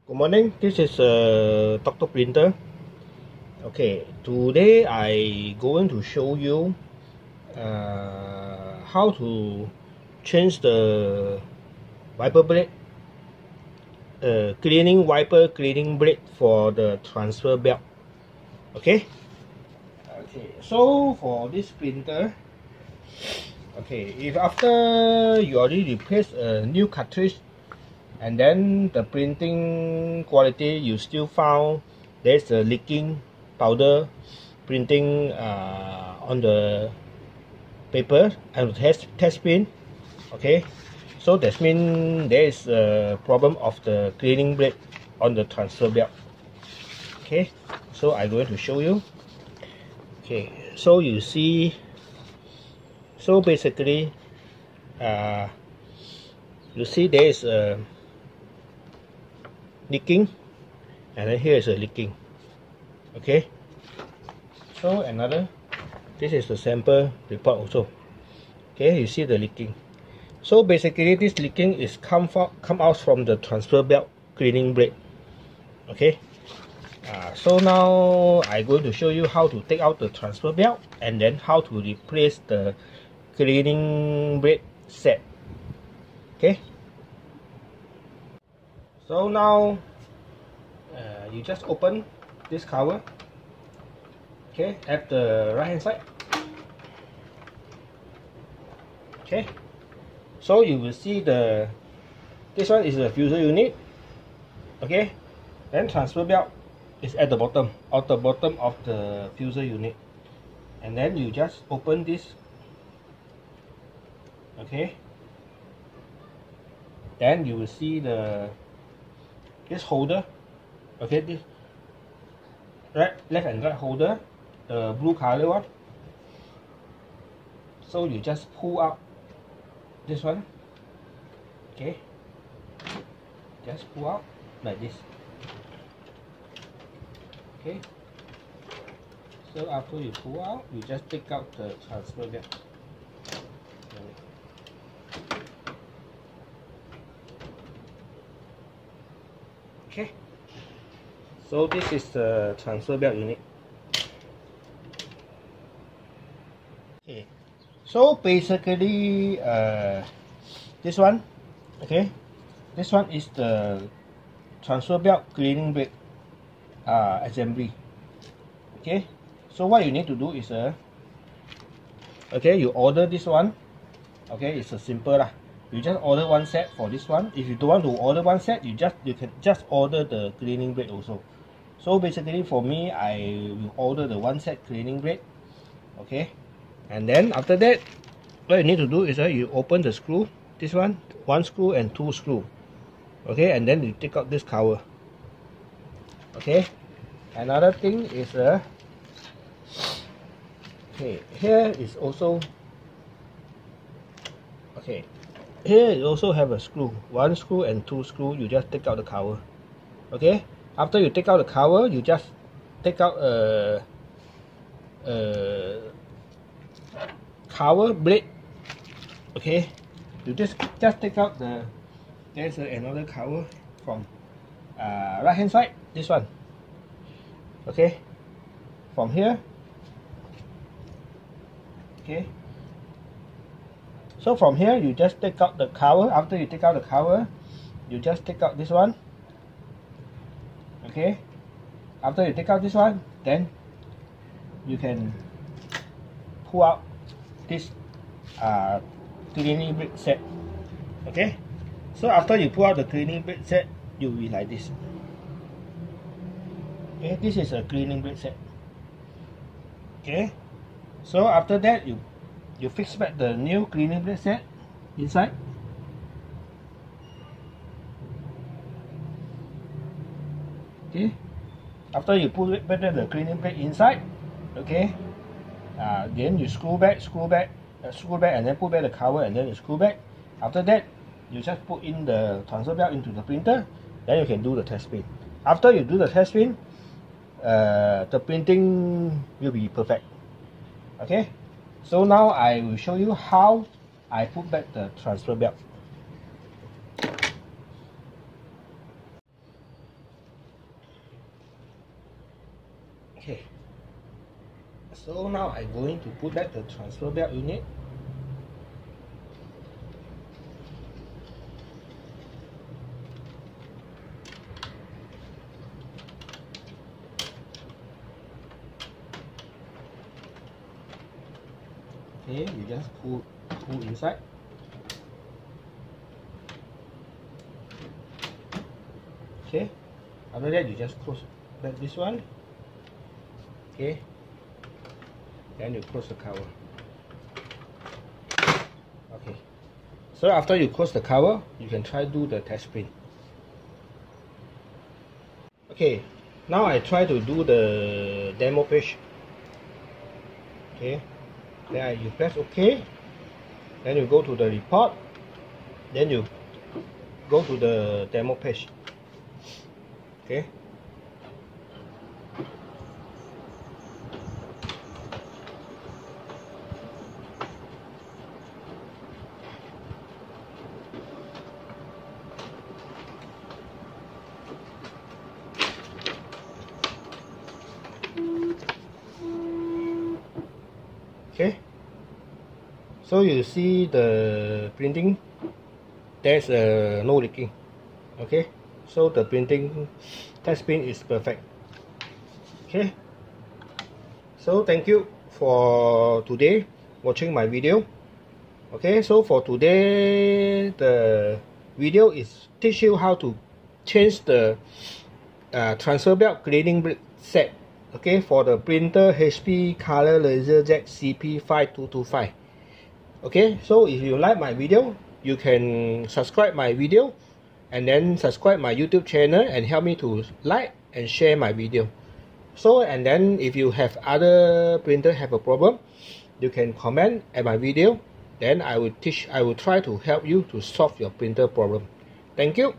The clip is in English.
Good morning, this is Dr. Printer. Okay, today I going to show you how to change the wiper blade, cleaning blade for the transfer belt. Okay, so for this printer, if after you already replace a new cartridge and then the printing quality you still found there's a leaking powder printing on the paper and test print. So that means there is a problem of the cleaning blade on the transfer belt. So I'm going to show you. So you see, so basically you see there is a leaking, and then here is a leaking. So this is the sample report also. You see the leaking. So basically this leaking is come out from the transfer belt cleaning blade. So now I'm going to show you how to take out the transfer belt and then how to replace the cleaning blade set. So now you just open this cover at the right hand side. So you will see this one is the fuser unit. Then transfer belt is at the bottom of the fuser unit, and then you just open this. Then you will see this holder. This left and right holder, the blue color one. So you just pull out this one. Just pull out like this. So after you pull out, you just take out the transfer belt. So this is the transfer belt unit. So basically this one is the transfer belt cleaning blade assembly. So what you need to do is you order this one. It's a simple lah. You just order one set for this one. If you don't want to order one set, you can just order the cleaning blade also. So basically for me, I will order the one set cleaning blade. And then after that, what you need to do is you open the screw, this one screw and two screw. And then you take out this cover. Another thing is here is also here you also have a screw, one screw and two screw. You just take out the cover. After you take out the cover, you just take out a cover blade. You just take out there's another cover from right hand side, this one. From here. So from here you just take out the cover. After you take out the cover, you just take out this one. After you take out this one, then you can pull out this cleaning blade set. So after you pull out the cleaning blade set, you will be like this. This is a cleaning blade set. So after that, you fix back the new cleaning blade set inside. After you put back the cleaning blade inside, then you screw back, and then put back the cover, and then you screw back. After that, you just put in the transfer belt into the printer. Then you can do the test print. After you do the test print, the printing will be perfect. So now I will show you how I put back the transfer belt. Okay, so now I'm going to put back the transfer belt unit. Okay, you just pull inside. Okay, after that you just close back this one. Okay, then you close the cover. Okay, so after you close the cover, you can try do the test print. Okay, now I try to do the demo page. Okay, then you press OK, then you go to the report, then you go to the demo page. Okay. Okay, so you see the printing, there's no leaking. Okay, so the printing test print is perfect. Okay, so thank you for today watching my video. Okay, so for today the video is teach you how to change the transfer belt cleaning set. Okay, for the printer HP color laserjet cp5225. Okay, so if you like my video, you can subscribe my video and then subscribe my YouTube channel and help me to like and share my video. So, and then if you have other printer have a problem, you can comment at my video, then I will try to help you to solve your printer problem. Thank you.